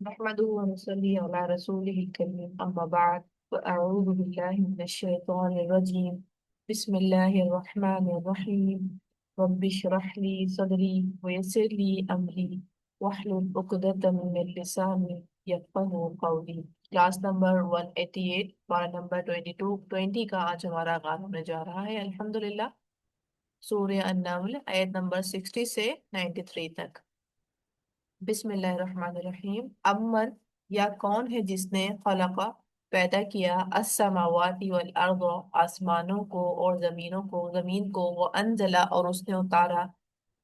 نحمده ونصلي على رسوله الكريم أما بعد فأعوذ بالله من الشيطان الرجيم بسم الله الرحمن الرحيم رب اشرح لي صدري ويسر لي أمري واحلل عقدة من لساني يفقهوا قولي. کلاس نمبر 188 پارا نمبر 22 کا آج ہمارا آغاز ہونے جا رہا ہے الحمدللہ. سورہ النمل آیت نمبر 60 سے 93 تک. بسم اللہ الرحمن الرحیم. امن یا کون ہے جس نے خلق پیدا کیا السماوات والارض آسمانوں کو اور زمین کو وانزل اور اس نے اتارا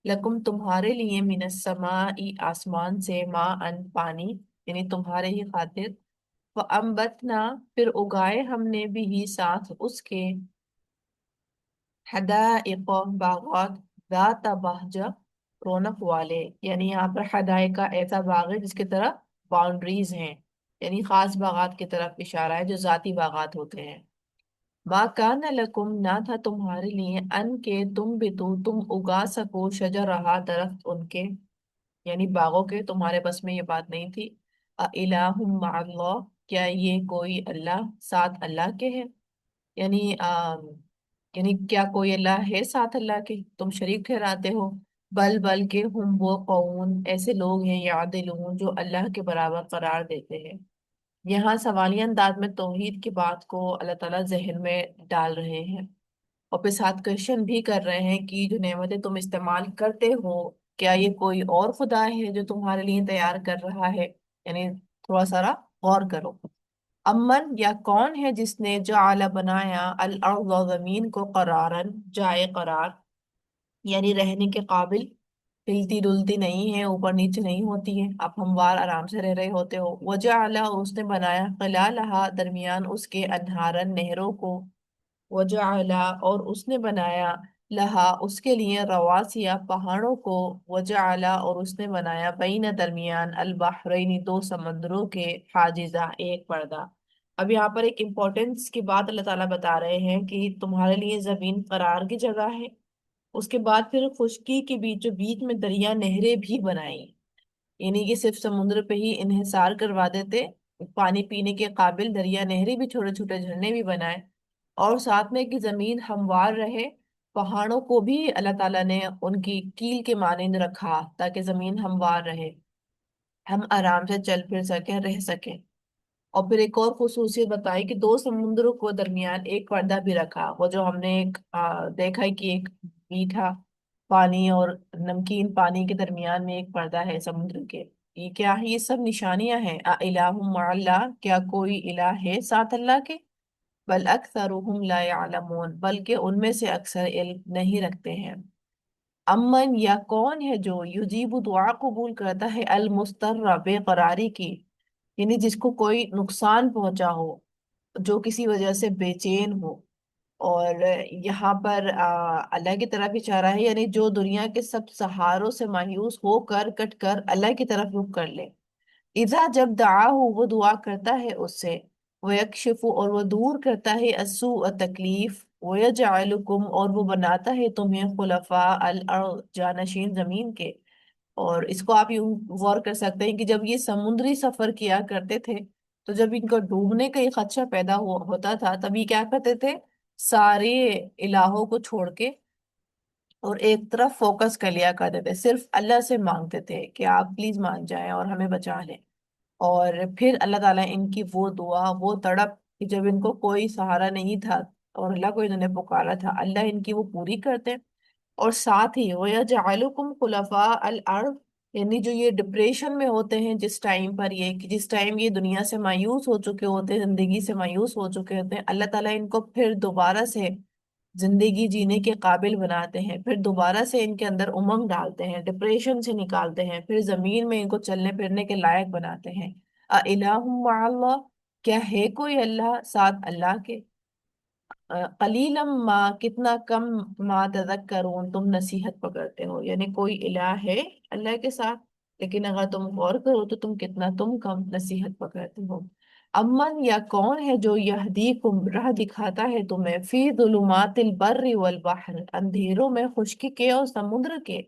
لکم تمہارے لیے من السماء آسمان سے ماء پانی یعنی تمہارے ہی خاطر فانبتنا پھر اگائے ہم نے بھی ساتھ اس کے حدائق باغات ذات بہجہ رونق والے. یعنی یہاں پر حدائق کا ایسا باغ ہے جس کی طرف باؤنڈریز ہیں، یعنی خاص باغات کی طرف اشارہ ہے جو ذاتی باغات ہوتے ہیں. ما کان لکم نہ تھا تمہارے لیے ان کے تم بھی تم اگا سکو شجر رہا درخت ان کے یعنی باغوں کے، تمہارے بس میں یہ بات نہیں تھی. الہ مع اللہ کیا یہ کوئی اللہ ساتھ اللہ کے ہے، یعنی یعنی کیا کوئی اللہ ہے ساتھ اللہ کے تم شریک ٹھہراتے ہو. بلکہ ہم وہ قوم ایسے لوگ ہیں یعدلون جو اللہ کے برابر قرار دیتے ہیں. یہاں سوالیہ انداز میں توحید کی بات کو اللہ تعالیٰ ذہن میں ڈال رہے ہیں اور پھر ساتھ کوشچن بھی کر رہے ہیں کہ جو نعمتیں تم استعمال کرتے ہو کیا یہ کوئی اور خدا ہے جو تمہارے لیے تیار کر رہا ہے، یعنی تھوڑا سا غور کرو. امن یا کون ہے جس نے جعل بنایا الارض زمین کو قرارن جائے قرار، یعنی رہنے کے قابل، ہلتی ڈلتی نہیں ہے، اوپر نیچے نہیں ہوتی ہے، آپ ہموار آرام سے رہ رہے ہوتے ہو. وجعل اور اس نے بنایا خلالہا درمیان اس کے انہارن نہروں کو، وجعل اور اس نے بنایا لہا اس کے لیے رواسیا پہاڑوں کو، وجعل اور اس نے بنایا بین درمیان البحرین دو سمندروں کے حاجزہ ایک پردہ. اب یہاں پر ایک امپورٹنس کی بات اللہ تعالیٰ بتا رہے ہیں کہ تمہارے لیے زمین قرار کی جگہ ہے، اس کے بعد پھر خشکی کے بیچوں بیچ میں دریا نہریں بھی بنائی، یعنی کہ صرف سمندر پہ ہی انحصار کروا دیتے، پانی پینے کے قابل دریا نہریں بھی چھوٹے چھوٹے جھرنے بھی بنائے، اور ساتھ میں کہ زمین ہموار رہے، پہاڑوں کو بھی اللہ تعالیٰ نے ان کی کیل کے مانند رکھا تاکہ زمین ہموار رہے، ہم آرام سے چل پھر سکیں رہ سکیں. اور پھر ایک اور خصوصیت بتائی کہ دو سمندروں کو درمیان ایک پردہ بھی رکھا، وہ جو ہم نے ایک دیکھا ہے کہ ایک میٹھا پانی اور نمکین پانی کے درمیان میں ایک پردہ ہے سمندر کے. یہ کیا ہے؟ یہ سب نشانیاں ہیں. الہ مع اللہ کیا کوئی الہ ہے ساتھ اللہ کے؟ بل اکثرهم لا يعلمون بلکہ ان میں سے اکثر علم نہیں رکھتے ہیں. امن یا کون ہے جو یجیب دعا قبول کرتا ہے المستر بے قراری کی، یعنی جس کو کوئی نقصان پہنچا ہو، جو کسی وجہ سے بے چین ہو. اور یہاں پر اللہ کی طرف اشارہ ہے، یعنی جو دنیا کے سب سہاروں سے مایوس ہو کر کٹ کر اللہ کی طرف رخ کر لے. اذا جب دعا ہو وہ دعا کرتا ہے اس سے، ویکشف اور وہ دور کرتا ہے السوء تکلیف، ویجعلکم اور وہ بناتا ہے تمہیں خلفاء الارض جانشین زمین کے. اور اس کو آپ یوں غور کر سکتے ہیں کہ جب یہ سمندری سفر کیا کرتے تھے تو جب ان کو ڈوبنے کا یہ خدشہ پیدا ہوتا تھا تب یہ کیا کرتے تھے، سارے الہوں کو چھوڑ کے اور ایک طرف فوکس کر لیا کرتے تھے، صرف اللہ سے مانگتے تھے کہ آپ پلیز مان جائیں اور ہمیں بچا لیں. اور پھر اللہ تعالیٰ ان کی وہ دعا وہ تڑپ کہ جب ان کو کوئی سہارا نہیں تھا اور اللہ کو انہوں نے پکارا تھا، اللہ ان کی وہ پوری کرتے. اور ساتھ ہی وَيَجْعَلُكُمْ خُلَفَاءَ الْأَرْضِ، یعنی جو یہ ڈپریشن میں ہوتے ہیں جس ٹائم پر، یہ کہ جس ٹائم یہ دنیا سے مایوس ہو چکے ہوتے ہیں، زندگی سے مایوس ہو چکے ہوتے ہیں، اللہ تعالیٰ ان کو پھر دوبارہ سے زندگی جینے کے قابل بناتے ہیں، پھر دوبارہ سے ان کے اندر امنگ ڈالتے ہیں، ڈپریشن سے نکالتے ہیں، پھر زمین میں ان کو چلنے پھرنے کے لائق بناتے ہیں. الہ مع اللہ کیا ہے کوئی اللہ ساتھ اللہ کے؟ قلیلا ما کتنا کم ما تذکرون تم نصیحت پکڑتے ہو، یعنی کوئی الہ ہے اللہ کے ساتھ لیکن اگر تم غور کرو تو تم کم نصیحت پکڑتے ہو. امن یا کون ہے جو یہدیکم راہ دکھاتا ہے تمہیں فی ظلمات البر والبحر اندھیروں میں خشکی کے اور سمندر کے،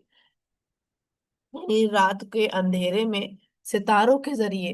یعنی رات کے اندھیرے میں ستاروں کے ذریعے،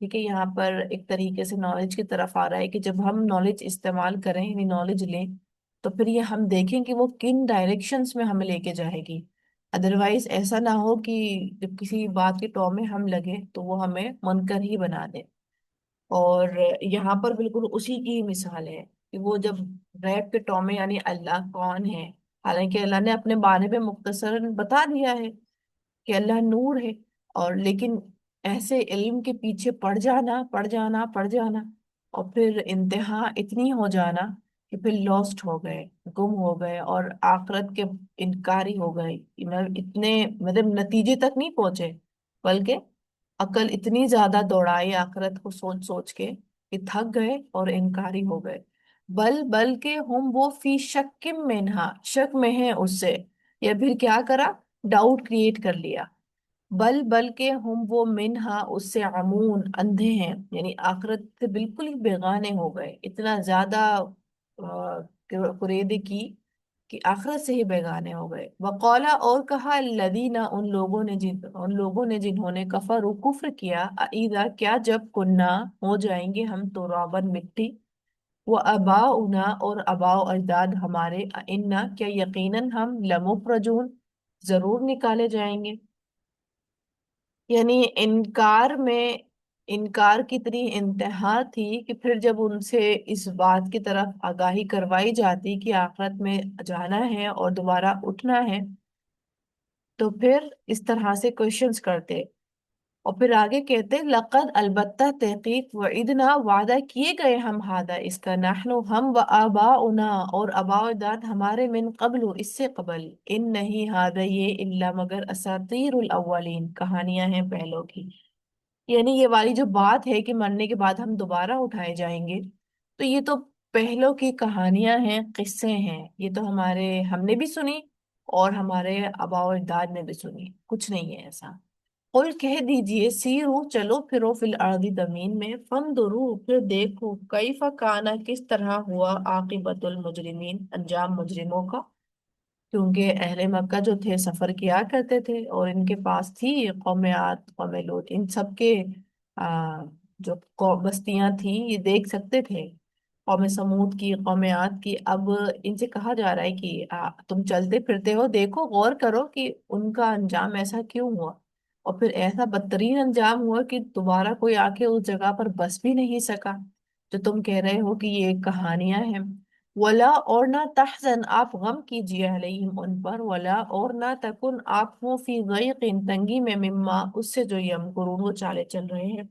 ٹھیک ہے، یہاں پر ایک طریقے سے نالج کی طرف آ رہا ہے کہ جب ہم نالج استعمال کریں یعنی نالج لیں تو پھر یہ ہم دیکھیں کہ وہ کن ڈائریکشنز میں ہمیں لے کے جائے گی. ادروائز ایسا نہ ہو کہ جب کسی بات کے ٹو میں ہم لگے تو وہ ہمیں منکر ہی بنا دے. اور یہاں پر بالکل اسی کی مثال ہے کہ وہ جب ریب کے ٹو میں یعنی اللہ کون ہے، حالانکہ اللہ نے اپنے بارے میں مختصراً بتا دیا ہے کہ اللہ نور ہے، اور لیکن ایسے علم کے پیچھے پڑ جانا پڑ جانا پڑ جانا، اور پھر انتہا اتنی ہو جانا کہ پھر لاسٹ ہو گئے، گم ہو گئے اور آخرت کے انکاری ہو گئے. اتنے مطلب نتیجے تک نہیں پہنچے، بلکہ عقل اتنی زیادہ دوڑائی آخرت کو سوچ سوچ کے کہ تھک گئے اور انکاری ہو گئے. بلکہ ہم وہ فی شک منہا، شک میں ہے اس سے، یا پھر کیا کرا، ڈاؤٹ کریٹ کر لیا. بلکہ ہم وہ منہا اس سے عمون، اندھے ہیں، یعنی آخرت سے بالکل ہی بیگانے ہو گئے، اتنا زیادہ قریدے کی کہ آخرت سے ہی بیگانے ہو گئے. وقالا، اور کہا الذین، ان لوگوں نے جنہوں نے کفروا، کفر کیا، اذا، کیا جب کننا، ہو جائیں گے ہم ترابن، مٹی، وہ آباؤنا، اور آباؤ اجداد ہمارے، انا، کیا یقیناً ہم لمخرجون، ضرور نکالے جائیں گے. یعنی انکار کی اتنی انتہا تھی کہ پھر جب ان سے اس بات کی طرف آگاہی کروائی جاتی کہ آخرت میں جانا ہے اور دوبارہ اٹھنا ہے، تو پھر اس طرح سے کوشچنس کرتے. اور پھر آگے کہتے لقد، البتہ تحقیق، وعدنا، وعدہ کیے گئے ہم، ہادہ اس کا، نحن ہم، و آباؤنا، اور آباء اجداد ہمارے، من قبل اس سے قبل، ان نہیں، ہادہ یہ، الا مگر، اساطیر الاولین، کہانیاں ہیں پہلوں کی. یعنی یہ والی جو بات ہے کہ مرنے کے بعد ہم دوبارہ اٹھائے جائیں گے، تو یہ تو پہلوں کی کہانیاں ہیں، قصے ہیں، یہ تو ہم نے بھی سنی اور ہمارے آباء و اجداد نے بھی سنی، کچھ نہیں ہے ایسا. قل، کہہ دیجئے، سیرو، چلو پھرو، فی الارض، زمین میں، فانظروا، پھر دیکھو، کیف کانا، کس طرح ہوا، عاقبت المجرمین، انجام مجرموں کا. کیونکہ اہل مکہ جو تھے سفر کیا کرتے تھے اور ان کے پاس تھی قوم عاد، قوم لوط، ان سب کے جو بستیاں تھیں یہ دیکھ سکتے تھے، قوم سمود کی، قوم عاد کی. اب ان سے کہا جا رہا ہے کہ تم چلتے پھرتے ہو، دیکھو، غور کرو کہ ان کا انجام ایسا کیوں ہوا، اور پھر ایسا بدترین انجام ہوا کہ دوبارہ کوئی آ کے اس جگہ پر بس بھی نہیں سکا جو تم کہہ رہے ہو کہ یہ کہانیاں ہیں. ولا، اور نہ، تحزن، آپ غم کیجیے، علیہم، ان پر، ولا، اور نہ، تکن، آپ ہو، فی ضیق، تنگی میں، مما، اس سے، جو یمکرون، وہ چالے چل رہے ہیں.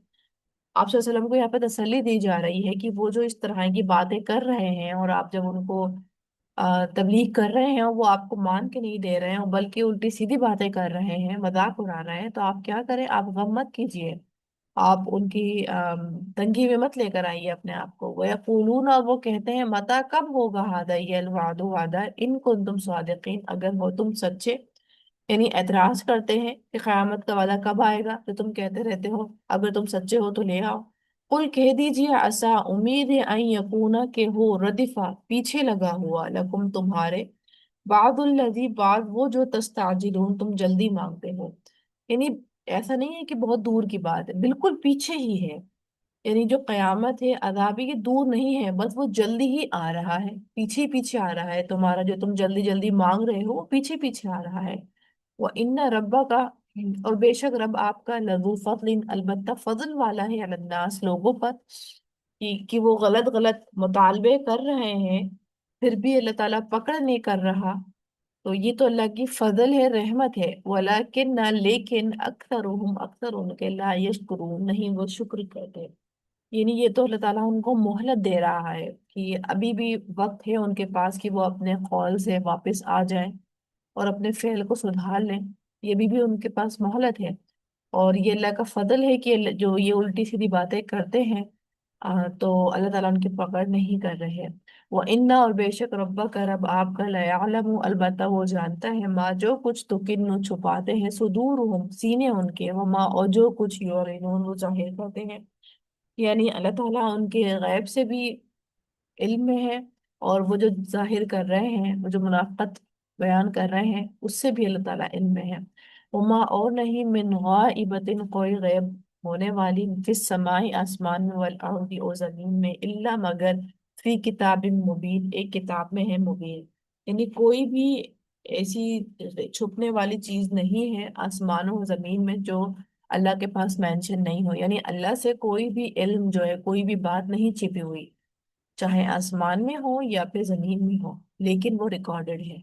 آپ صلی اللہ علیہ وسلم کو یہاں پہ تسلی دی جا رہی ہے کہ وہ جو اس طرح کی باتیں کر رہے ہیں اور آپ جب ان کو تبلیغ کر رہے ہیں، وہ آپ کو مان کے نہیں دے رہے ہیں بلکہ الٹی سیدھی باتیں کر رہے ہیں، مذاق اڑا رہے ہیں، تو آپ کیا کریں، آپ غم مت کیجیے، آپ ان کی تنگی میں مت لے کر آئیے اپنے آپ کو. وَيَقُولُونَ، اور وہ کہتے ہیں، متى، کب ہوگا، ہذا، یہ، الوعد، وعدہ، ان کنتم صادقین، اگر ہو تم سچے. یعنی اعتراض کرتے ہیں کہ قیامت کا وعدہ کب آئے گا جو تم کہتے رہتے ہو، اگر تم سچے ہو تو لے آؤ. قل، کہہ دیجیے، عسیٰ، امید ہے، ان یکونا، کہ ہو، ردفا، پیچھے لگا ہوا، لکم، تمہارے، بعض الذی، بعض وہ جو، تستعجلون، تم جلدی مانگتے ہو. یعنی ایسا نہیں ہے کہ بہت دور کی بات ہے، بالکل پیچھے ہی ہے. یعنی جو قیامت ہے، عذاب یہ دور نہیں ہے، بس وہ جلدی ہی آ رہا ہے، پیچھے پیچھے آ رہا ہے، تمہارا جو تم جلدی جلدی مانگ رہے ہو وہ پیچھے پیچھے آ رہا ہے. وَإِنَّ رَبَّكَ، اور بے شک رب آپ کا، لذو فضل، البتہ فضل والا ہے، علی الناس، لوگوں پر، کہ وہ غلط غلط مطالبے کر رہے ہیں پھر بھی اللہ تعالیٰ پکڑ نہیں کر رہا، تو یہ تو اللہ کی فضل ہے، رحمت ہے. ولیکن، نہ، لیکن، اکثرهم، اکثر ان کے، لا یشکرون، نہیں وہ شکر کرتے. یعنی یہ تو اللہ تعالیٰ ان کو مہلت دے رہا ہے کہ ابھی بھی وقت ہے ان کے پاس کہ وہ اپنے قول سے واپس آ جائیں اور اپنے فعل کو سدھار لیں. یہ بھی ان کے پاس مہلت ہے، اور یہ اللہ کا فضل ہے کہ جو یہ الٹی سیدھی باتیں کرتے ہیں تو اللہ تعالیٰ ان کی پکڑ نہیں کر رہے. وہ انا، اور بے شک ربا کا، رب آپ کا، لَيَعْلَمُ، البتہ وہ جانتا ہے، ما، جو کچھ، تُكِنُّ، چھپاتے ہیں، صدورہم، سینے ان کے، وما، اور جو کچھ، یعلنون، وہ ظاہر کرتے ہیں. یعنی اللہ تعالیٰ ان کے غیب سے بھی علم میں ہے، اور وہ جو ظاہر کر رہے ہیں، وہ جو منافقت بیان کر رہے ہیں، اس سے بھی اللہ تعالیٰ علم میں ہے. وما، اور نہیں، من غائبت، کوئی غیب ہونے والی، فی السماء آسمان میں، والارض اور زمین میں، الا مگر، فی کتاب مبین ایک کتاب میں ہے مبین، یعنی کوئی بھی ایسی چھپنے والی چیز نہیں ہے آسمانوں و زمین میں جو اللہ کے پاس مینشن نہیں ہو، یعنی اللہ سے کوئی بھی علم جو ہے، کوئی بھی بات نہیں چھپی ہوئی، چاہے آسمان میں ہو یا پھر زمین میں ہو، لیکن وہ ریکارڈڈ ہے،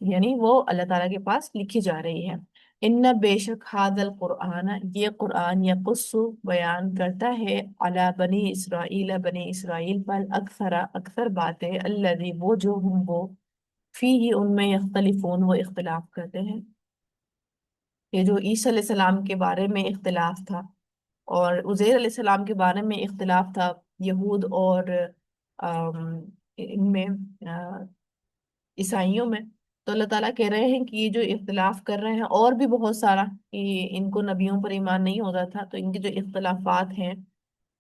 یعنی وہ اللہ تعالیٰ کے پاس لکھی جا رہی ہے۔ ان بے شک ہاد القرآن، یہ قرآن یقص بیان کرتا ہے، علی بنی اسرائیل پر، اکثر باتیں، الذی وہ جو ہم وہ، فی ہی ان میں یختلفون وہ اختلاف کرتے ہیں، یہ جو عیسیٰ علیہ السلام کے بارے میں اختلاف تھا اور عزیر علیہ السلام کے بارے میں اختلاف تھا یہود اور ان میں عیسائیوں میں، تو اللہ تعالیٰ کہہ رہے ہیں کہ یہ جو اختلاف کر رہے ہیں اور بھی بہت سارا، کہ ان کو نبیوں پر ایمان نہیں ہوتا تھا، تو ان کے جو اختلافات ہیں،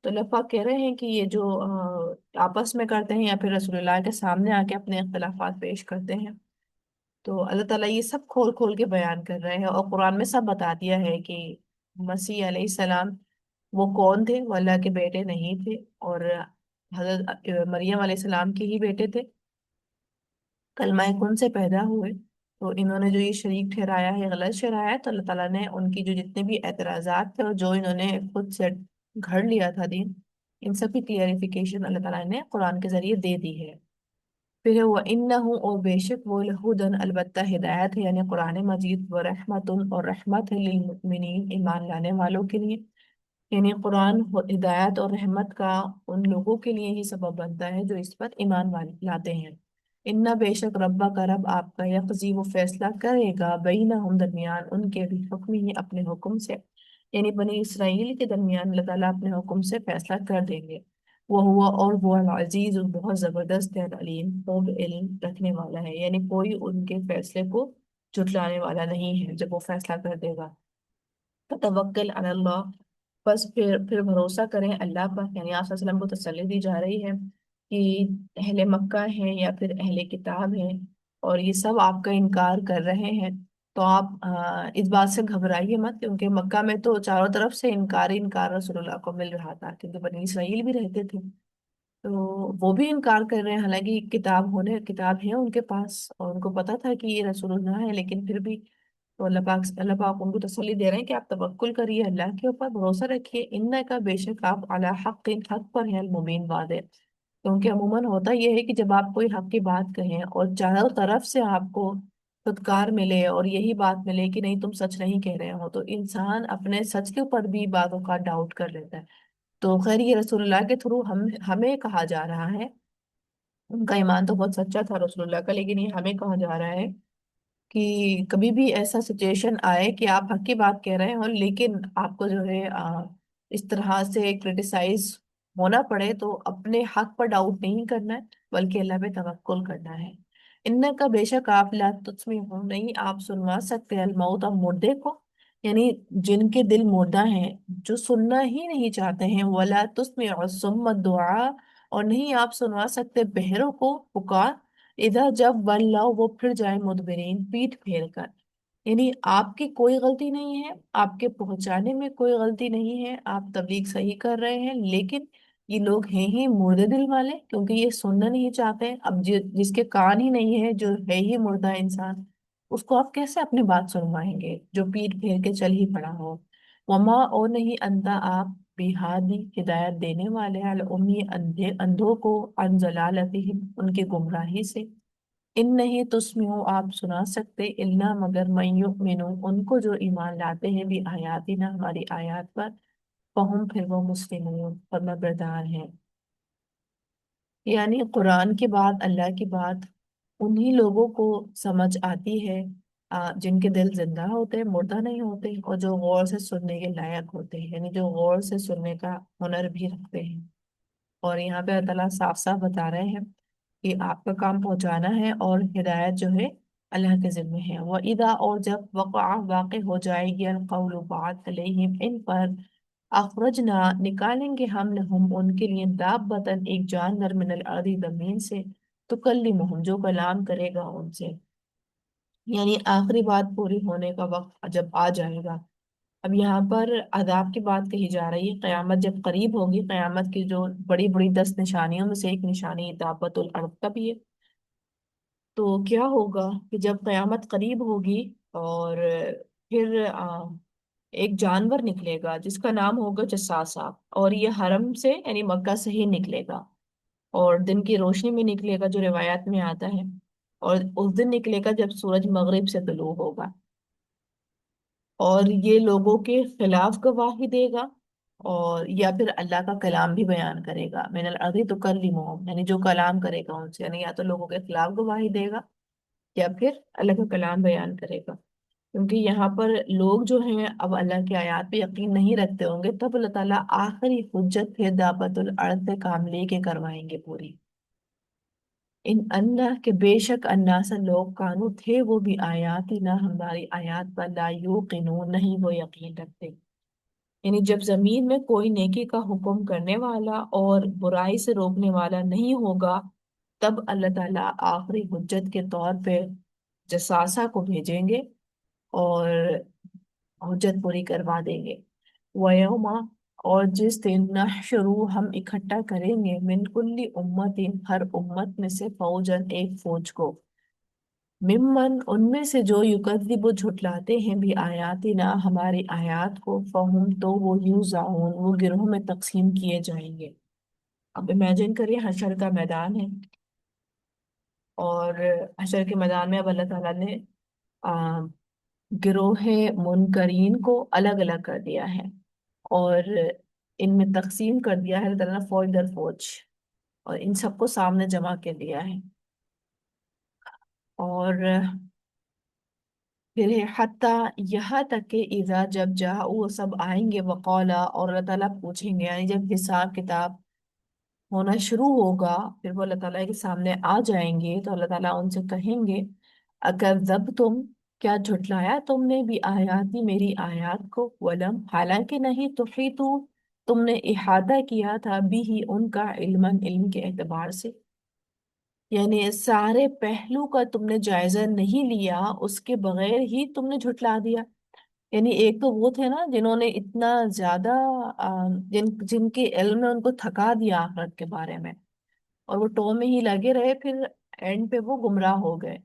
تو اللہ پاک کہہ رہے ہیں کہ یہ جو آپس میں کرتے ہیں یا پھر رسول اللہ کے سامنے آ کے اپنے اختلافات پیش کرتے ہیں، تو اللہ تعالیٰ یہ سب کھول کھول کے بیان کر رہے ہیں، اور قرآن میں سب بتا دیا ہے کہ مسیح علیہ السلام وہ کون تھے، وہ اللہ کے بیٹے نہیں تھے، اور حضرت مریم علیہ السلام کے ہی بیٹے تھے، کلمہ کن سے پیدا ہوئے، تو انہوں نے جو یہ شریک ٹھہرایا ہے، غلط ٹھہرایا ہے، تو اللہ تعالیٰ نے ان کی جو جتنے بھی اعتراضات تھے اور جو انہوں نے خود سے گھڑ لیا تھا دین، ان سب کی کلیئریفیکیشن اللہ تعالیٰ نے قرآن کے ذریعے دے دی ہے۔ پھر وہ انہو اور بے شک وہ لہدن البتہ ہدایت ہے، یعنی قرآن مجید، و رحمت اور رحمت ہے، للمؤمنین ایمان لانے والوں کے لیے، یعنی قرآن ہدایت اور رحمت کا ان لوگوں کے لیے ہی سبب بنتا ہے جو اس پر ایمان لاتے ہیں۔ ان بے شک ربا کا رب آپ کا، یقضی وہ فیصلہ کرے گا، بینہم درمیان ان کے بھی، حکم ہی اپنے حکم سے، یعنی بنی اسرائیل کے درمیان اللہ تعالیٰ اپنے حکم سے فیصلہ کر دیں گے۔ وہ ہوا اور وہ العزیز بہت زبردست ہے، العلیم خوب علم رکھنے والا ہے، یعنی کوئی ان کے فیصلے کو جھٹلانے والا نہیں ہے جب وہ فیصلہ کر دے گا۔ فتوکل علی اللہ، بس پھر بھروسہ کریں اللہ پر، یعنی آپ صلی اللہ علیہ وسلم کو تسلی دی جا رہی ہے کہ اہل مکہ ہیں یا پھر اہل کتاب ہیں اور یہ سب آپ کا انکار کر رہے ہیں، تو آپ اس بات سے گھبرائیے مت، کیونکہ مکہ میں تو چاروں طرف سے انکار ہی انکار رسول اللہ کو مل رہا تھا، کیونکہ بنی اسرائیل بھی رہتے تھے، تو وہ بھی انکار کر رہے ہیں، حالانکہ کتاب ہے ان کے پاس اور ان کو پتا تھا کہ یہ رسول اللہ ہے، لیکن پھر بھی تو اللہ پاک ان کو تسلی دے رہے ہیں کہ آپ توکل کریے، اللہ کے اوپر بھروسہ رکھیے، ان کا بے شک آپ علی حق، حق پر ہے، المبین واضح، کیونکہ عموماً ہوتا یہ ہے کہ جب آپ کوئی حق کی بات کہیں اور چاروں طرف سے آپ کو خودکار ملے اور یہی بات ملے کہ نہیں تم سچ نہیں کہہ رہے ہو، تو انسان اپنے سچ کے اوپر بھی بعض اوقات ڈاؤٹ کر لیتا ہے، تو خیر یہ رسول اللہ کے تھرو ہمیں کہا جا رہا ہے، ان کا ایمان تو بہت سچا تھا رسول اللہ کا، لیکن یہ ہمیں کہا جا رہا ہے کہ کبھی بھی ایسا سچویشن آئے کہ آپ حق کی بات کہہ رہے ہو لیکن آپ کو جو ہے اس طرح سے کرٹیسائز ہونا پڑے، تو اپنے حق پر ڈاؤٹ نہیں کرنا ہے بلکہ اللہ پہ توکل کرنا ہے۔ ان کا بے شک آپ لا تسمعوا، نہیں آپ سنوا سکتے، الموت مردے کو، یعنی جن کے دل مردہ ہیں، جو سننا ہی نہیں چاہتے ہیں، ولا تسمع الصم الدعاء، اور نہیں آپ سنوا سکتے بہروں کو پکار، ادھر جب ولوا وہ پھر جائے مدبرین پیٹ پھیر کر، یعنی آپ کی کوئی غلطی نہیں ہے، آپ کے پہنچانے میں کوئی غلطی نہیں ہے، آپ تبلیغ صحیح کر رہے ہیں، لیکن یہ لوگ ہیں ہی مردے دل والے، کیونکہ یہ سننا نہیں چاہتے، اب جس کے کان ہی نہیں ہے، جو ہے ہی مردہ انسان، اس کو آپ کیسے اپنی بات سنوائیں گے جو پیٹ پھیر کے چل ہی پڑا ہو۔ وما اور نہیں انتا آپ، بہادی ہدایت دینے والے، الامی اندھوں کو، عن ضلالتہم ان کے گمراہی سے، ان نہیں تسمعوا آپ سنا سکتے، الا مگر من یؤمنو ان کو جو ایمان لاتے ہیں، بھی آیاتنا ہماری آیات پر، فہم پھر وہ مسلمون فرما بردار ہیں، یعنی قرآن کے بعد اللہ کی بات انہی لوگوں کو سمجھ آتی ہے جن کے دل زندہ ہوتے ہیں، مردہ نہیں ہوتے، اور جو غور سے سننے کے لائق ہوتے ہیں، یعنی جو غور سے سننے کا ہنر بھی رکھتے ہیں، اور یہاں پہ اللہ تعالیٰ صاف صاف بتا رہے ہیں کہ آپ کا کام پہنچانا ہے اور ہدایت جو ہے اللہ کے ذمہ ہے۔ وَإِذَا اور جب وقع واقع ہو جائے گی، القول بات علیہم ان پر، اخرجنا نکالیں گے ہم لہم ان کے لیے، دابتن ایک جانور، من الارض زمین سے، تکلمہم جو کلام کرے گا ان سے، یعنی آخری بات پوری ہونے کا وقت جب آ جائے گا، اب یہاں پر عذاب کی بات کہی جا رہی ہے، قیامت جب قریب ہوگی، قیامت کی جو بڑی بڑی 10 نشانیوں میں سے ایک نشانی دابت الارض کا بھی ہے۔ تو کیا ہوگا کہ جب قیامت قریب ہوگی اور پھر ایک جانور نکلے گا جس کا نام ہوگا جساسا، اور یہ حرم سے یعنی مکہ سے ہی نکلے گا، اور دن کی روشنی میں نکلے گا جو روایات میں آتا ہے، اور اس دن نکلے گا جب سورج مغرب سے طلوع ہوگا، اور یہ لوگوں کے خلاف گواہی دے گا، اور یا پھر اللہ کا کلام بھی بیان کرے گا، من الارض تکلمہم، یعنی جو کلام کرے گا ان سے، یعنی یا تو لوگوں کے خلاف گواہی دے گا یا پھر اللہ کا کلام بیان کرے گا۔ کیونکہ یہاں پر لوگ جو ہیں اب اللہ کی آیات پہ یقین نہیں رکھتے ہوں گے، تب اللہ تعالیٰ آخری حجت پھر دعوت الارض پہ کام لے کے کروائیں گے پوری۔ ان اللہ کے بے شک الناس لوگ کانو تھے وہ بھی آیاتی نہ ہماری آیات پر لا یوقنون نہیں وہ یقین رکھتے۔ یعنی جب زمین میں کوئی نیکی کا حکم کرنے والا اور برائی سے روکنے والا نہیں ہوگا، تب اللہ تعالیٰ آخری حجت کے طور پہ جساسا کو بھیجیں گے اور حجت پوری کروا دیں گے۔ وَيَوْمَ، اور جس دن نحشرو ہم اکٹھا کریں گے، من کل امت ہر امت میں سے فوجن ایک فوج کو، ممن ان میں سے جو یکذب جھٹلاتے ہیں بھی آیاتنا ہماری آیات کو، فہم تو وہ یوزعون وہ گروہوں میں تقسیم کیے جائیں گے۔ اب امیجن کریے حشر کا میدان ہے، اور حشر کے میدان میں اب اللہ تعالیٰ نے گروہ منکرین کو الگ الگ کر دیا ہے، اور ان میں تقسیم کر دیا ہے اللہ تعالیٰ نے فوج در فوج، اور ان سب کو سامنے جمع کر دیا ہے۔ اور پھر حتیٰ یہاں تک کہ اذا جب جا وہ سب آئیں گے، وقالا اور اللہ تعالیٰ پوچھیں گے، یعنی جب حساب کتاب ہونا شروع ہوگا، پھر وہ اللہ تعالیٰ کے سامنے آ جائیں گے، تو اللہ تعالیٰ ان سے کہیں گے اگر ضب تم، کیا جھٹلایا تم نے بھی آیاتی میری آیات کو، ولم حالانکہ نہیں تحیطو تم نے احاطہ کیا تھا بھی ہی ان کا علم کے اعتبار سے، یعنی سارے پہلو کا تم نے جائزہ نہیں لیا، اس کے بغیر ہی تم نے جھٹلا دیا۔ یعنی ایک تو وہ تھے نا جنہوں نے اتنا زیادہ جن کے علم نے ان کو تھکا دیا آخرت کے بارے میں، اور وہ ٹو میں ہی لگے رہے، پھر اینڈ پہ وہ گمراہ ہو گئے۔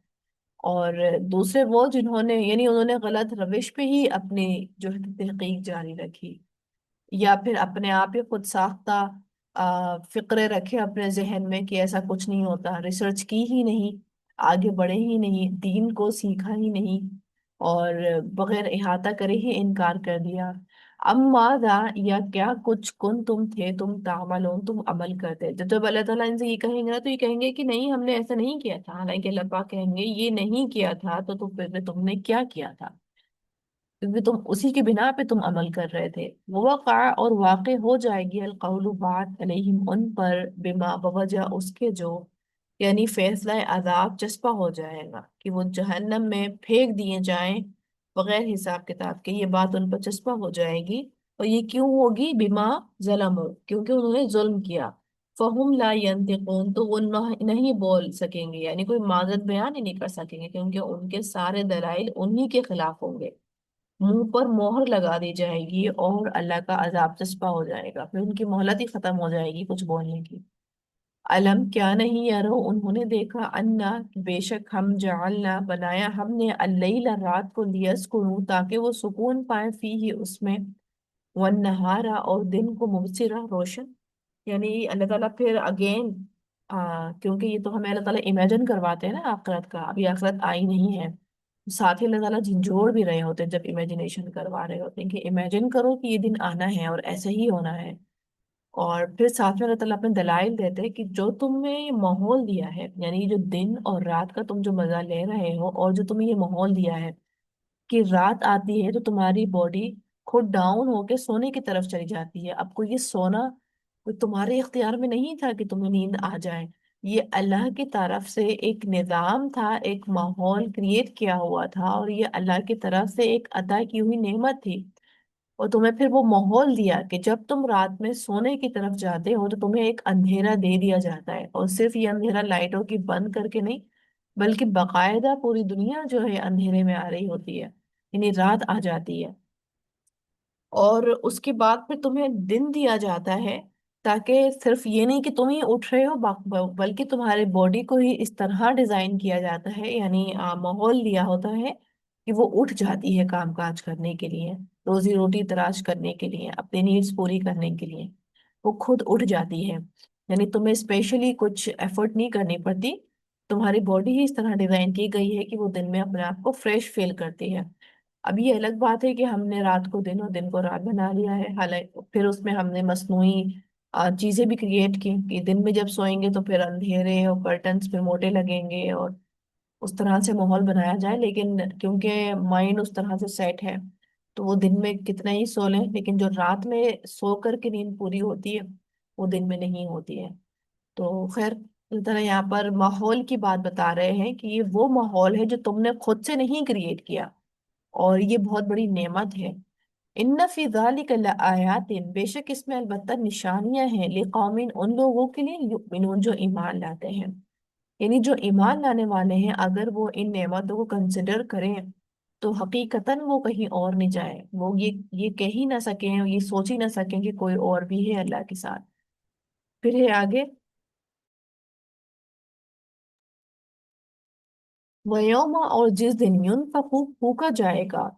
اور دوسرے وہ جنہوں نے یعنی انہوں نے غلط روش پہ ہی اپنی جو ہے تحقیق جاری رکھی، یا پھر اپنے آپ ہی خود ساختہ فقرے رکھے اپنے ذہن میں کہ ایسا کچھ نہیں ہوتا، ریسرچ کی ہی نہیں، آگے بڑھے ہی نہیں، دین کو سیکھا ہی نہیں، اور بغیر احاطہ کرے ہی انکار کر دیا۔ اما ذا، یا کیا کچھ کن تم تھے تم تعملون تم عمل کرتے، جب اللہ تعالیٰ ان سے یہ کہیں گے نا تو یہ کہیں گے کہ نہیں ہم نے ایسا نہیں کیا تھا، حالانکہ اللہ پاک کہیں گے یہ نہیں کیا تھا تو پھر تم نے کیا کیا تھا، کیونکہ تم اسی کی بنا پہ تم عمل کر رہے تھے۔ وقع اور واقع ہو جائے گی القول بات علیہم ان پر، بما بوجہ اس کے جو، یعنی فیصلہ عذاب چسپا ہو جائے گا کہ وہ جہنم میں پھینک دیے جائیں بغیر حساب کتاب کے، یہ بات ان پر چسپا ہو جائے گی۔ اور یہ کیوں ہوگی؟ بما ظلم، کیونکہ انہوں نے ظلم کیا۔ فہم لا ینطقون تو وہ نہیں بول سکیں گے، یعنی کوئی معذرت بیان ہی نہیں کر سکیں گے، کیونکہ ان کے سارے دلائل انہی کے خلاف ہوں گے۔ منہ پر مہر لگا دی جائے گی اور اللہ کا عذاب چسپا ہو جائے گا، پھر ان کی مہلت ہی ختم ہو جائے گی کچھ بولنے کی۔ علم کیا نہیں یارو انہوں نے دیکھا، انا بے شک ہم جعلنا بنایا ہم نے اللیل رات کو، لیسکنوا تاکہ وہ سکون پائیں، فی اس میں، والنہارا اور دن کو، مبصرہ روشن۔ یعنی اللہ تعالیٰ پھر اگین کیونکہ یہ تو ہمیں اللہ تعالیٰ امیجن کرواتے ہیں نا آخرت کا، ابھی آخرت آئی نہیں ہے، ساتھ ہی اللہ تعالیٰ جھنجھوڑ بھی رہے ہوتے ہیں جب امیجنیشن کروا رہے ہوتے ہیں کہ امیجن کرو کہ یہ دن آنا ہے اور ایسے ہی ہونا ہے، اور پھر ساتھ میں اللہ تعالیٰ اپنے دلائل دیتے ہیں کہ جو تم نے یہ ماحول دیا ہے، یعنی جو دن اور رات کا تم جو مزہ لے رہے ہو، اور جو تمہیں یہ ماحول دیا ہے کہ رات آتی ہے تو تمہاری باڈی خود ڈاؤن ہو کے سونے کی طرف چلی جاتی ہے، اب کوئی یہ سونا کوئی تمہارے اختیار میں نہیں تھا کہ تمہیں نیند آ جائے، یہ اللہ کی طرف سے ایک نظام تھا، ایک ماحول کریٹ کیا ہوا تھا، اور یہ اللہ کی طرف سے ایک عطا کی ہوئی نعمت تھی، اور تمہیں پھر وہ ماحول دیا کہ جب تم رات میں سونے کی طرف جاتے ہو تو تمہیں ایک اندھیرا دے دیا جاتا ہے، اور صرف یہ اندھیرا لائٹوں کی بند کر کے نہیں، بلکہ باقاعدہ پوری دنیا جو ہے اندھیرے میں آ رہی ہوتی ہے، یعنی رات آ جاتی ہے۔ اور اس کے بعد پھر تمہیں دن دیا جاتا ہے، تاکہ صرف یہ نہیں کہ تم ہی اٹھ رہے ہو، بلکہ تمہارے باڈی کو ہی اس طرح ڈیزائن کیا جاتا ہے، یعنی ماحول دیا ہوتا ہے کہ وہ اٹھ جاتی ہے کام کاج کرنے کے لیے، روزی روٹی تلاش کرنے کے لیے، اپنی نیڈس پوری کرنے کے لیے وہ خود اٹھ جاتی ہے، یعنی تمہیں اسپیشلی کچھ ایفرٹ نہیں کرنی پڑتی، تمہاری باڈی ہی اس طرح ڈیزائن کی گئی ہے کہ وہ دن میں اپنے آپ کو فریش فیل کرتی ہے۔ اب یہ الگ بات ہے کہ ہم نے رات کو دن اور دن کو رات بنا لیا ہے، حالانکہ پھر اس میں ہم نے مصنوعی چیزیں بھی کریٹ کی کہ دن میں جب سوئیں گے تو پھر اندھیرے اور کرٹنس پہ موٹے لگیں گے اور اس طرح سے ماحول بنایا جائے، لیکن کیونکہ مائنڈ اس طرح سے سیٹ ہے تو وہ دن میں کتنا ہی سو لیں، لیکن جو رات میں سو کر کے نیند پوری ہوتی ہے وہ دن میں نہیں ہوتی ہے۔ تو خیر، اللہ تعالیٰ یہاں پر ماحول کی بات بتا رہے ہیں کہ یہ وہ ماحول ہے جو تم نے خود سے نہیں کریٹ کیا، اور یہ بہت بڑی نعمت ہے۔ ان فی ذالک لآیات، بے شک اس میں البتہ نشانیاں ہیں، لقوم، ان لوگوں کے لیے، یؤمنون، جو ایمان لاتے ہیں، یعنی جو ایمان لانے والے ہیں اگر وہ ان نعمتوں کو کنسیڈر کریں تو حقیقتاً وہ کہیں اور نہیں جائیں، وہ یہ کہہ ہی نہ سکیں، یہ سوچ ہی نہ سکیں کہ کوئی اور بھی ہے اللہ کے ساتھ۔ پھر ہے آگے، وَيَوْمَ، اور جس دن يُنفَخُ، پھونکا جائے گا،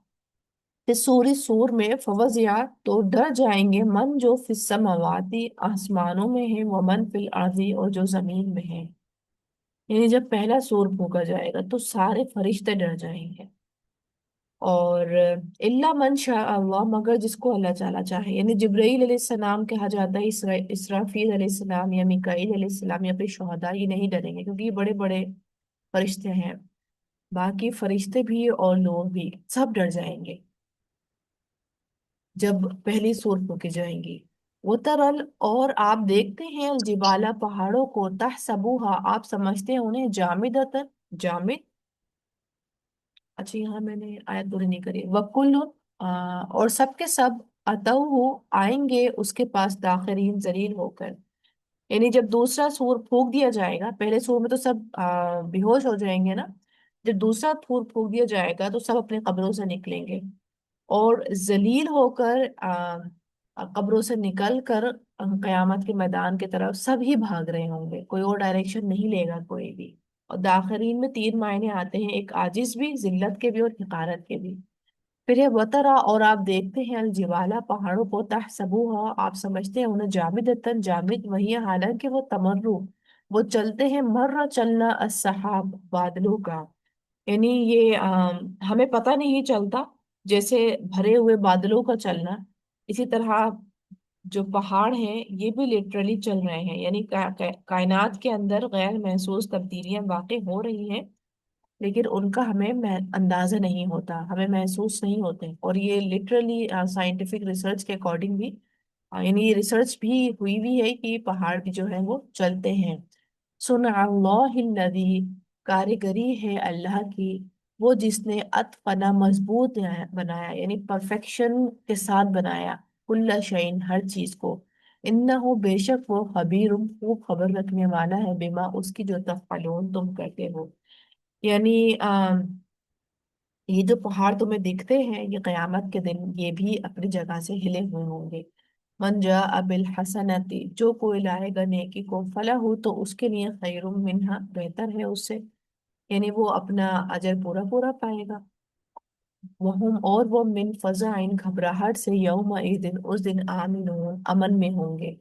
سوری سور میں، فوزیا، تو ڈر جائیں گے، من جو فی السماواتی، آسمانوں میں ہے، ومن فی الارض، اور جو زمین میں ہے، یعنی جب پہلا سور پھونکا جائے گا تو سارے فرشتے ڈر جائیں گے، اور اللہ من شاء اللہ، مگر جس کو اللہ تعالیٰ چاہے، یعنی جبرائیل علیہ السلام کہا جاتا ہے، اسرافیل علیہ السلام یا میکائیل علیہ السلام یا پھر شہداء، یہ نہیں ڈریں گے کیونکہ یہ بڑے بڑے فرشتے ہیں، باقی فرشتے بھی اور لوگ بھی سب ڈر جائیں گے جب پہلی سور پھونکی جائیں گی۔ وہ ترل، اور آپ دیکھتے ہیں، الجبالا، پہاڑوں کو، تحسبوها، آپ سمجھتے ہیں انہیں، جامدتن، جامد، اچھا یہاں میں نے آیت پوری نہیں کری، وکل، اور سب کے سب، اتوہ، آئیں گے اس کے پاس، داخرین، ذلیل ہو کر، یعنی جب دوسرا سور پھونک دیا جائے گا، پہلے سور میں تو سب بے ہوش ہو جائیں گے نا، جب دوسرا سور پھونک دیا جائے گا تو سب اپنے قبروں سے نکلیں گے، اور ذلیل ہو کر قبروں سے نکل کر قیامت کے میدان کی طرف سب ہی بھاگ رہے ہوں گے، کوئی اور ڈائریکشن نہیں لے گا کوئی بھی۔ اور داخرین میں تین معنی آتے ہیں، ایک عاجز بھی، ذلت کے بھی، اور حقارت کے بھی۔ پھر یہ وترا، اور آپ دیکھتے ہیں، الجبالا، پہاڑوں کو، تحسبوها، آپ سمجھتے ہیں انہیں، جامدتن، جامد، وہی حالانکہ وہ تمرو، وہ چلتے ہیں، مر، چلنا، السحاب، بادلوں کا، یعنی یہ ہمیں پتہ نہیں چلتا، جیسے بھرے ہوئے بادلوں کا چلنا، اسی طرح جو پہاڑ ہیں یہ بھی لٹرلی چل رہے ہیں، یعنی کائنات کے اندر غیر محسوس تبدیلیاں واقع ہو رہی ہیں، لیکن ان کا ہمیں اندازہ نہیں ہوتا، ہمیں محسوس نہیں ہوتے، اور یہ لٹرلی سائنٹیفک ریسرچ کے اکارڈنگ بھی یعنی یہ ریسرچ بھی ہوئی ہے کہ پہاڑ بھی جو ہے وہ چلتے ہیں۔ صنع اللہ الذی، کاریگری ہے اللہ کی، وہ جس نے اتقنا، مضبوط بنایا، یعنی پرفیکشن کے ساتھ بنایا، کل شعین، ہر چیز کو، انہو، بے شک وہ، خبیر، خوب خبر رکھنے والا ہے، بما، اس کی، جو تفعلون، تم کرتے ہو، یعنی یہ جو پہاڑ تمہیں دکھتے ہیں یہ قیامت کے دن یہ بھی اپنی جگہ سے ہلے ہوئے ہوں گے۔ من جاء بالحسنۃ، جو کوئی لائے گا نیکی کو، فلاح، تو اس کے لیے، خیر منہا، بہتر ہے اس سے، یعنی وہ اپنا اجر پورا پورا پائے گا، وہم، اور وہ، من فزع، گھبراہٹ سے، یوم دن، اس دن، آمنون، امن میں ہوں گے،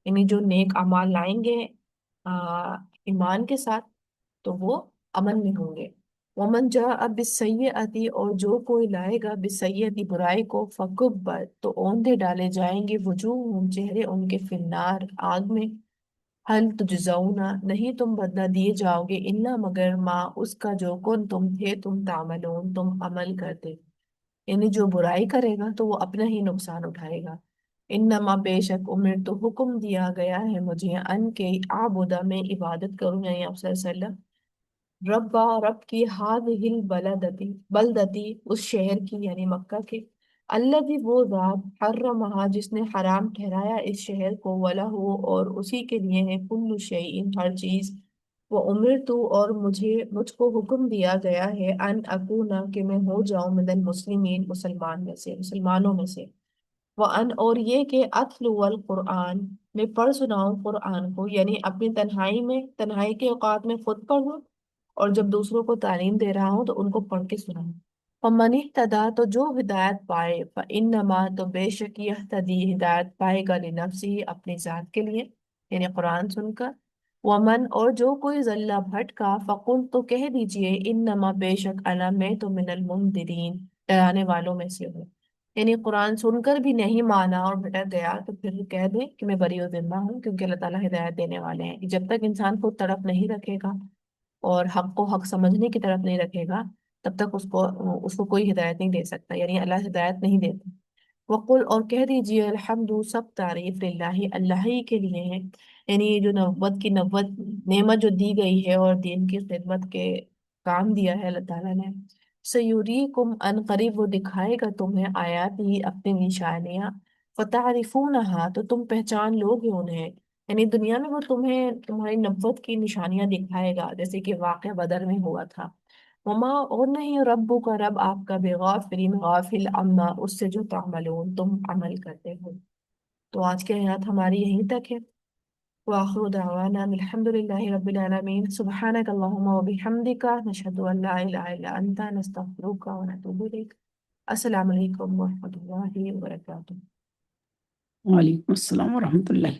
یعنی جو نیک اعمال لائیں گے ایمان کے ساتھ تو وہ امن میں ہوں گے۔ ومن جاء بالسیئۃ، اور جو کوئی لائے گا، بالسیئۃ، برائی کو، فکبت، تو اوندے ڈالے جائیں گے، وجوہ، چہرے ان کے، فی النار، آگ میں، حل تجزون، نہیں تم بدلہ دیے جاؤ گے، الا، مگر، ما، اس کا، جو کن تم تھے، تم تعملون، تم عمل کرتے، یعنی جو برائی کرے گا تو وہ اپنا ہی نقصان اٹھائے گا۔ انما، بے شک، امر، تو حکم دیا گیا ہے مجھے، ان کے، آبدا، میں عبادت کروں، یعنی آپ صلی اللہ علیہ وسلم، ربا، رب کی، ہذہ البلدتی، بلدتی، اس شہر کی، یعنی مکہ کے، الذی، وہ ذات، حرمہا، جس نے حرام ٹھہرایا اس شہر کو، ولہ، اور اسی کے لیے ہے، کل شیء، ہر چیز، وہ امرت، اور مجھ کو حکم دیا گیا ہے، ان اکونا، کہ میں ہو جاؤں، من المسلمین، مسلمانوں میں سے، وَأَن اور یہ کہ اتلو القرآن میں پڑھ سناؤں قرآن کو، یعنی اپنی تنہائی میں، تنہائی کے اوقات میں خود پڑھوں، اور جب دوسروں کو تعلیم دے رہا ہوں تو ان کو پڑھ کے سناؤں۔ فَمَنِ اهْتَدَىٰ تو جو ہدایت پائے، فَإِنَّمَا تو بے شک یہتدی ہدایت پائے گا لنفسہ اپنی ذات کے لیے، یعنی قرآن سن کر۔ ومن اور جو کوئی ضلع بھٹکا، فقل تو کہہ دیجئے انما بے شک انا میں تو من المنذرین ڈرانے والوں میں سے ہوں، یعنی قرآن سن کر بھی نہیں مانا اور بھٹک گیا تو پھر کہہ دیں کہ میں بری و ذمہ ہوں، کیونکہ اللہ تعالیٰ ہدایت دینے والے ہیں کہ جب تک انسان خود طرف نہیں رکھے گا اور حق کو حق سمجھنے کی طرف نہیں رکھے گا، تب تک اس کو کوئی ہدایت نہیں دے سکتا، یعنی اللہ ہدایت نہیں دیتا۔ وقل اور کہہ دیجئے الحمد سب تعریف للہ اللہ ہی کے لیے ہے، یعنی یہ جو نبوت کی نعمت جو دی گئی ہے اور دین کی خدمت کے کام دیا ہے اللہ تعالیٰ نے۔ سیوریکم ان قریب وہ دکھائے گا تمہیں آیات ہی اپنی نشانیاں، فتعرفونہا تو تم پہچان لوگے انہیں، یعنی دنیا میں وہ تمہیں تمہاری نبوت کی نشانیاں دکھائے گا، جیسے کہ واقعہ بدر میں ہوا تھا۔ وما اور نہیں ربو کا رب آپ کا بغافلین غافل عما اس سے جو تعملون تم عمل کرتے ہو۔ تو آج کے آیات ہماری یہیں تک ہے۔ وآخر دعوانا أن الحمد لله رب العالمين سبحانك اللهم وبحمدك نشهد أن لا إله إلا أنت نستغفرك ونتوب إليك۔ السلام علیکم ورحمۃ اللہ وبرکاتہ۔ وعلیکم السلام ورحمۃ اللہ۔